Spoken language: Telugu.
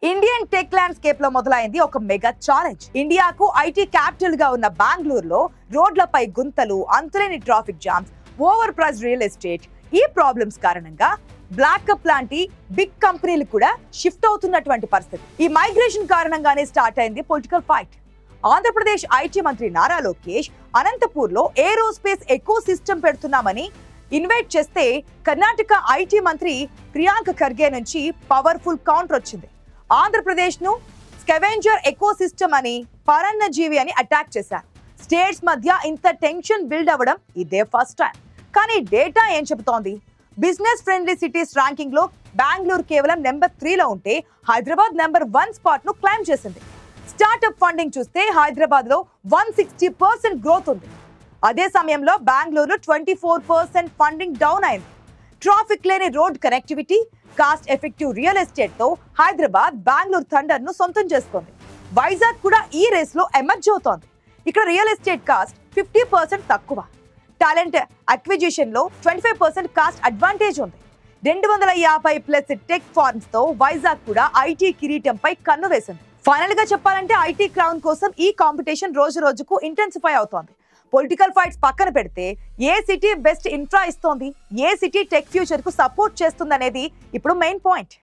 ఇండియన్ టెక్ ల్యాండ్స్కేప్ లో మొదలైంది ఒక మెగా ఛాలెంజ్. ఇండియాకు ఐటీ క్యాపిటల్ గా ఉన్న బెంగళూరులో రోడ్లపై గుంతలు, అంతులేని traffic jams, over price real estate ఈ ప్రాబ్లమ్స్ కారణంగా బ్లాక్అప్ లాంటి బిగ్ కంపెనీలు కూడా షిఫ్ట్ అవుతున్నటువంటి పరిస్థితి. ఈ మైగ్రేషన్ కారణంగానే స్టార్ట్ అయింది పొలిటికల్ ఫైట్. ఆంధ్రప్రదేశ్ ఐటీ మంత్రి నారా లోకేష్ అనంతపూర్ లో ఏరోస్పేస్ ఎకో సిస్టమ్ పెడుతున్నామని ఇన్వైట్ చేస్తే కర్ణాటక ఐటీ మంత్రి ప్రియాంక ఖర్గే నుంచి పవర్ఫుల్ కౌంటర్ వచ్చింది. ఆంధ్రప్రదేశ్ ను స్కెవెంజర్ ఎకో సిస్టమ్ అని, పరన్న జీవి అని అటాక్ చేశారు. స్టేట్స్ మధ్య ఇంత టెన్షన్ బిల్డ్ అవ్వడం ఇదే ఫస్ట్ టైం. కానీ డేటా ఏం చెబుతోంది? బిజినెస్ ఫ్రెండ్లీ సిటీస్ ర్యాంకింగ్ లో బెంగళూరు కేవలం నెంబర్ 3లో ఉంటే హైదరాబాద్ నెంబర్ 1 స్పాట్ ను క్లైమ్ చేసింది. స్టార్ట్అప్ ఫండింగ్ చూస్తే హైదరాబాద్ లో 160% గ్రోత్ ఉంది. అదే సమయంలో బెంగళూరులో 24% ఫండింగ్ డౌన్ అయింది. ట్రాఫిక్ లేని road connectivity, cost effective real estate తో హైదరాబాద్ బెంగళూరు థండర్ ను సొంతం చేసుకుంది. వైజాగ్ కూడా ఈ రేస్ లో ఎమర్జ్ అవుతోంది. ఇక్కడ రియల్ ఎస్టేట్ కాస్ట్ 50% తక్కువ. టాలెంట్ అక్విజిషన్ లో 25% కాస్ట్ అడ్వాంటేజ్ ఉంది. 250+ టెక్ ఫార్మ్స్ తో వైజాగ్ కూడా ఐటీ కిరీటంపై కన్ను వేసింది. ఫైనల్ గా చెప్పాలంటే ఐటీ క్రౌన్ కోసం ఈ కాంపిటీషన్ రోజు రోజుకు ఇంటెన్సిఫై అవుతోంది. పొలిటికల్ ఫైట్స్ పక్కన పెడితే ఏ సిటీ బెస్ట్ ఇన్ఫ్రా ఇస్తోంది, ఏ సిటీ టెక్ ఫ్యూచర్ కు సపోర్ట్ చేస్తుందనేది ఇప్పుడు మెయిన్ పాయింట్.